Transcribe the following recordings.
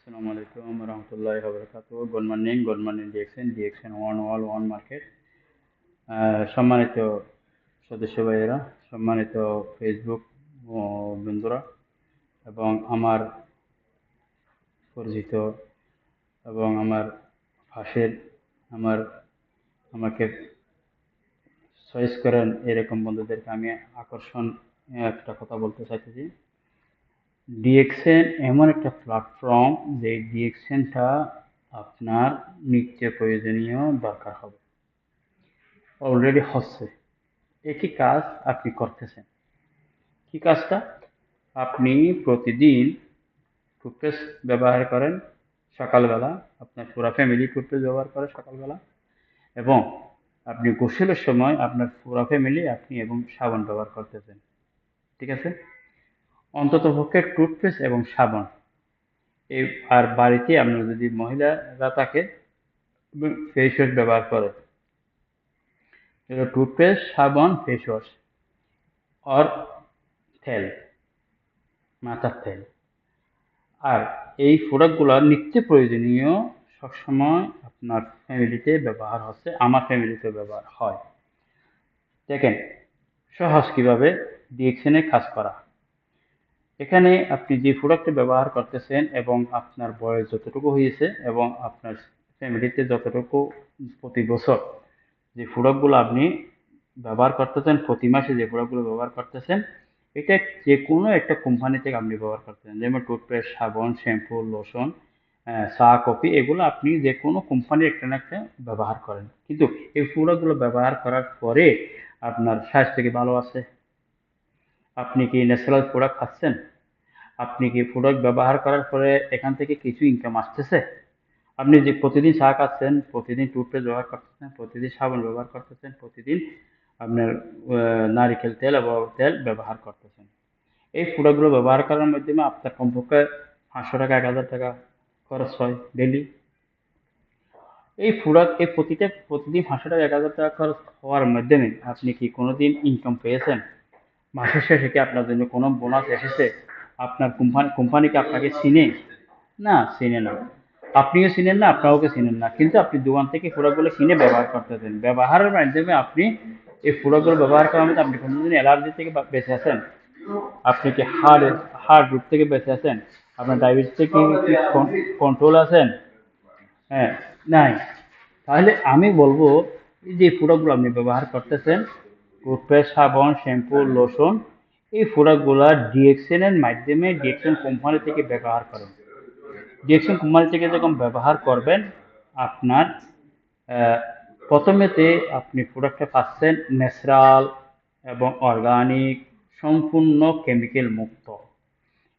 Assalamualaikum warahmatullahi wabarakatuh. Good morning, DXN 1 market. সম্মানিত সদস্য ভাইয়েরা, সম্মানিত ফেসবুক ও বন্ধুরা এবং আমার পরিচিত এবং আমার পাশের আমার আমাকে চয়েস করেন এরকম বন্ধুদেরকে আমি একটা কথা বলতে চাইতেছি। ডিএক্সএন এমন একটা প্ল্যাটফর্ম যে ডিএক্সএনটা আপনার নিত্য প্রয়োজনীয় দরকার হবে, অলরেডি হচ্ছে। একই কাজ আপনি করতেছেন। কি কাজটা? আপনি প্রতিদিন টুথপেস্ট ব্যবহার করেন সকালবেলা, আপনার পুরো ফ্যামিলি টুথপেস্ট ব্যবহার করে সকালবেলা, এবং আপনি গোসলের সময় আপনার পুরো ফ্যামিলি আপনি এবং সাবান ব্যবহার করতেছেন। ঠিক আছে? অন্ততপক্ষে টুথপেস্ট এবং সাবান। এই আর বাড়িতে আপনার যদি মহিলারা থাকে ফেস ওয়াশ ব্যবহার করে, টুথপেস্ট, সাবান, ফেস ওয়াশ আর তেল, মাথার তেল। আর এই প্রোডাক্টগুলো নিত্য প্রয়োজনীয়, সবসময় আপনার ফ্যামিলিতে ব্যবহার হচ্ছে, আমার ফ্যামিলিতে ব্যবহার হয়। দেখেন সহজ কিভাবে ডিএক্সএনে কাজ করা। এখানে আপনি যে প্রোডাক্টটা ব্যবহার করতেছেন এবং আপনার বয়স যতটুকু হয়েছে এবং আপনার ফ্যামিলিতে যতটুকু প্রতি বছর যে প্রোডাক্টগুলো আপনি ব্যবহার করতেছেন, প্রতি মাসে যে প্রোডাক্টগুলো ব্যবহার করতেছেন, এটা যে কোনো একটা কোম্পানি থেকে আপনি ব্যবহার করতেছেন। যেমন টুথপেস্ট, সাবান, শ্যাম্পু, লোশন, চা, কফি, এগুলো আপনি যে কোনো কোম্পানির একটা না একটা ব্যবহার করেন। কিন্তু এই প্রোডাক্টগুলো ব্যবহার করার পরে আপনার স্বাস্থ্য কি ভালো আছে? আপনি কি ন্যাচারাল প্রোডাক্ট খাচ্ছেন? আপনি কি প্রোডাক্ট ব্যবহার করার পরে এখান থেকে কিছু ইনকাম আসতেছে? আপনি যে প্রতিদিন চা খাচ্ছেন, প্রতিদিন টুথপেস্ট ব্যবহার করতেছেন, প্রতিদিন সাবান ব্যবহার করতেছেন, প্রতিদিন আপনার নারিকেল তেল এবং তেল ব্যবহার করতেছেন। এই প্রোডাক্টগুলো ব্যবহার করার মাধ্যমে আপনার কমপক্ষে 500 টাকা, 1000 টাকা খরচ হয় ডেলি। এই প্রতিদিন 500 টাকা, 1000 টাকা খরচ হওয়ার মাধ্যমে আপনি কি কোনোদিন ইনকাম পেয়েছেন? মাসের শেষে কি আপনার জন্য কোনো বোনাস এসেছে? আপনার কোম্পানি কি আপনাকে চিনে? না, চিনে না। আপনিও চিনেন না, আপনাকেও চিনেন না, কিন্তু আপনি দোকান থেকে প্রোডাক্টগুলো কিনে ব্যবহার করতেছেন। ব্যবহারের মাধ্যমে আপনি এই প্রোডাক্টগুলো ব্যবহার করার মধ্যে আপনি কোনোদিন অ্যালার্জি থেকে বেঁচে আছেন? আপনি কি হার্ট রোগ থেকে বেঁচে আছেন? আপনার ডায়াবেটিস থেকে কি কন্ট্রোল আছেন? হ্যাঁ, নাই। তাহলে আমি বলবো এই যে প্রোডাক্টগুলো আপনি ব্যবহার করতেছেন, টুথপেস্ট, সাবান, শ্যাম্পু, লোশন, এই প্রোডাক্টগুলো ডিএক্সএন এর মাধ্যমে ডিএক্সএন কোম্পানি থেকে ব্যবহার করেন। ডিএক্সএন কোম্পানি থেকে যখন ব্যবহার করবেন, আপনার প্রথমেতে আপনি প্রোডাক্টটা পাচ্ছেন ন্যাচারাল এবং অর্গানিক, সম্পূর্ণ কেমিক্যাল মুক্ত।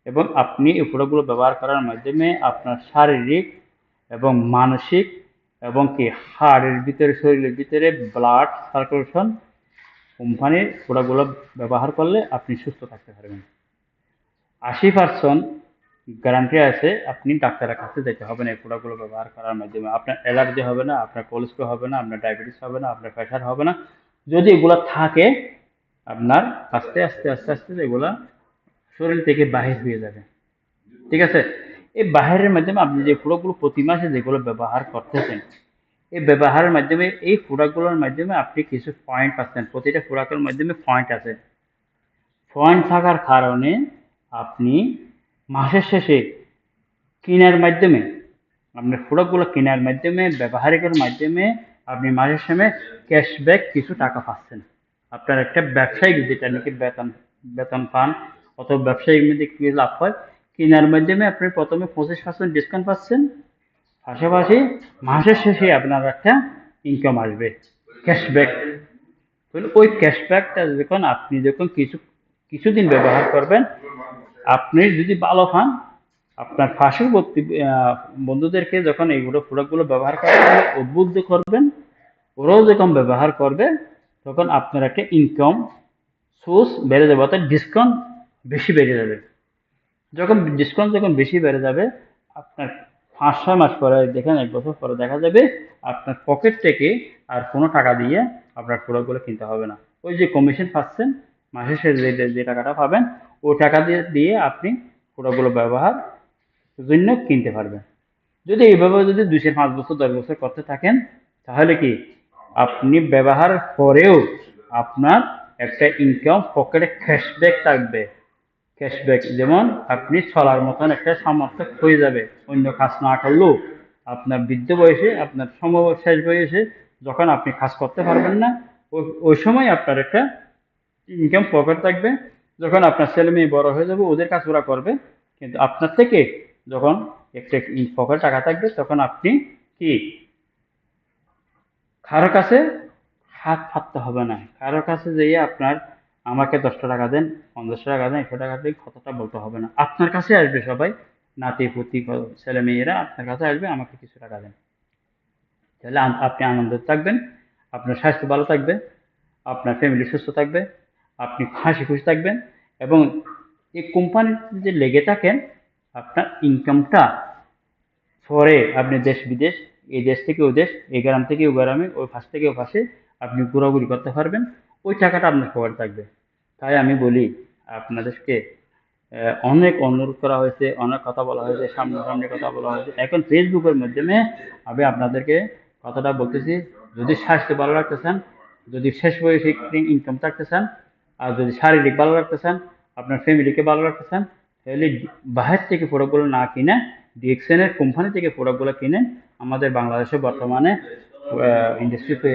এবং আপনি এই প্রোডাক্টগুলো ব্যবহার করার মাধ্যমে আপনার শারীরিক এবং মানসিক এবং কি হাড়ের ভিতরে, শরীরের ভিতরে ব্লাড সার্কুলেশন, কোম্পানির প্রোডাক্টগুলো ব্যবহার করলে আপনি সুস্থ থাকতে পারবেন। 80% গ্যারান্টি আছে, আপনি ডাক্তারের কাছে যেতে হবে না এই প্রোডাক্টগুলো ব্যবহার করার মাধ্যমে। আপনার অ্যালার্জি হবে না, আপনার কোলেস্ট্রল হবে না, আপনার ডায়াবেটিস হবে না, আপনার প্রেশার হবে না। যদি এগুলো থাকে, আপনার আস্তে আস্তে আস্তে আস্তে এগুলা শরীর থেকে বাহির হয়ে যাবে। ঠিক আছে? এই বাহিরের মাধ্যমে আপনি যে প্রোডাক্টগুলো প্রতি মাসে যেগুলো ব্যবহার করতেছেন, এই ব্যবহারের মাধ্যমে এই প্রোডাক্টগুলোর মাধ্যমে আপনি কিছু পয়েন্ট পাচ্ছেন। প্রতিটা প্রোডাক্টের মাধ্যমে পয়েন্ট আছে। পয়েন্ট থাকার কারণে আপনি মাসের শেষে কেনার মাধ্যমে, আপনার প্রোডাক্টগুলো কেনার মাধ্যমে, ব্যবহারিকের মাধ্যমে আপনি মাসের সময় ক্যাশব্যাক কিছু টাকা পাচ্ছেন। আপনার একটা ব্যবসায়িক যেটা নাকি বেতন বেতন পান অথবা ব্যবসায়িক মধ্যে কি লাভ হয়, কেনার মাধ্যমে আপনি প্রথমে 25% ডিসকাউন্ট পাচ্ছেন, পাশাপাশি মাসের শেষে আপনার একটা ইনকাম আসবে, ক্যাশব্যাক। তাহলে ওই ক্যাশব্যাকটা যখন কিছুদিন ব্যবহার করবেন, আপনি যদি ভালো পান, আপনার পার্শ্ববর্তী বন্ধুদেরকে যখন এইগুলো প্রোডাক্টগুলো ব্যবহার করার জন্য উদ্বুদ্ধ করবেন, ওরাও যখন ব্যবহার করবে, তখন আপনার একটা ইনকাম সোর্স বেড়ে যাবে, অর্থাৎ ডিসকাউন্ট বেশি বেড়ে যাবে। যখন বেশি বেড়ে যাবে, আপনার 5-6 মাস পরে দেখেন, 1 বছর পরে দেখা যাবে আপনার পকেট থেকে আর কোনো টাকা দিয়ে আপনার প্রোডাক্টগুলো কিনতে হবে না। ওই যে কমিশন পাচ্ছেন, মাসের শেষে যে টাকাটা পাবেন, ওই টাকা দিয়ে আপনি প্রোডাক্টগুলো ব্যবহার জন্য কিনতে পারবেন। যদি এইভাবে যদি 2-5 বছর 10 বছর করতে থাকেন, তাহলে কি আপনি ব্যবহার করেও আপনার একটা ইনকাম পকেটে ক্যাশব্যাক থাকবে। ক্যাশব্যাক যেমন আপনি চলার মতন একটা সামর্থ্য হয়ে যাবে। অন্য কাজ না করলেও আপনার বৃদ্ধ বয়সে, আপনার শেষ বয়সে যখন আপনি কাজ করতে পারবেন না, ওই সময় আপনার একটা ইনকাম পকেট থাকবে। যখন আপনার ছেলে মেয়ে বড় হয়ে যাবে, ওদের কাজ ওরা করবে, কিন্তু আপনার থেকে যখন একটা পকেট টাকা থাকবে, তখন আপনি কি কারো কাছে হাত পাততে হবে না। কারো কাছে যেয়ে আপনার আমাকে 10টা টাকা দেন, 50টা টাকা দেন, 100 টাকা দেন, কতটা বলতে হবে না। আপনার কাছে আসবে সবাই, নাতি পুতি ছেলে মেয়েরা আপনার কাছে আসবে, আমাকে কিছু টাকা দেন। তাহলে আপনি আনন্দে থাকবেন, আপনার স্বাস্থ্য ভালো থাকবে, আপনার ফ্যামিলি সুস্থ থাকবে, আপনি হাসি খুশি থাকবেন, এবং এই কোম্পানিতে যে লেগে থাকেন, আপনার ইনকামটা পরে আপনি দেশ বিদেশ, এই দেশ থেকে ওই দেশ, এই গ্রাম থেকে ওই গ্রামে, ওই পাশ থেকে ওই পাশে আপনি ঘোরাঘুরি করতে পারবেন। ওই টাকাটা আপনার পকেটে থাকবে। তাই আমি বলি আপনাদেরকে, অনেক অনুরোধ করা হয়েছে, অনেক কথা বলা হয়েছে, সামনাসামনি কথা বলা হয়েছে। এখন ফেসবুকের মাধ্যমে আমি আপনাদেরকে কথাটা বলতেছি, যদি স্বাস্থ্য ভালো রাখতে চান, যদি শেষ বয়সে ইনকাম থাকতে চান, আর যদি শারীরিক ভালো রাখতে চান, আপনার ফ্যামিলিকে ভালো রাখতে চান, তাহলে বাহির থেকে প্রোডাক্টগুলো না কিনে ডিএক্সএনের কোম্পানি থেকে প্রোডাক্টগুলো কিনেন। আমাদের বাংলাদেশে বর্তমানে ইন্ডাস্ট্রিতে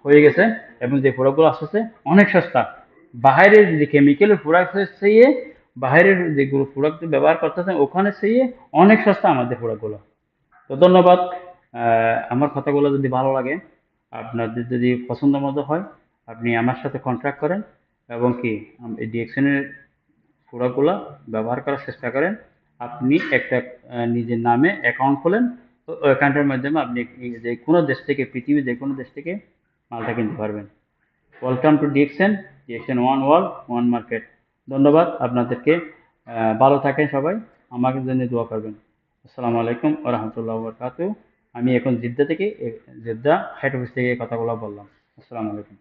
হয়ে গেছে, এবং যে প্রোডাক্টগুলো আসতেছে অনেক সস্তা। বাইরের যে কেমিক্যালের প্রোডাক্ট চেয়ে বাইরের যেগুলো প্রোডাক্ট ব্যবহার করতেছেন ওখানে চেয়ে অনেক সস্তা আমাদের প্রোডাক্টগুলো। তো ধন্যবাদ। আমার কথাগুলো যদি ভালো লাগে, আপনাদের যদি পছন্দ মতো হয়, আপনি আমার সাথে কন্ট্যাক্ট করেন, এবং কি এই ডিএক্সএনের প্রোডাক্টগুলো ব্যবহার করার চেষ্টা করেন। আপনি একটা নিজের নামে অ্যাকাউন্ট খোলেন, তো ওই অ্যাকাউন্টের মাধ্যমে আপনি যে কোনো দেশ থেকে, পৃথিবীর যে কোনো দেশ থেকে মালটা কিনতে পারবেন। Welcome to DXN, DXN one world one market. ধন্যবাদ আপনাদেরকে। ভালো থাকেন সবাই, আমাকে জন্য দোয়া করবেন। আসসালামু আলাইকুম ওয়া রাহমাতুল্লাহি ওয়া বারাকাতুহু। আমি এখন জিদ্দা থেকে, জিদ্দা হেড অফিস থেকে কথাগুলো বললাম। আসসালামু আলাইকুম।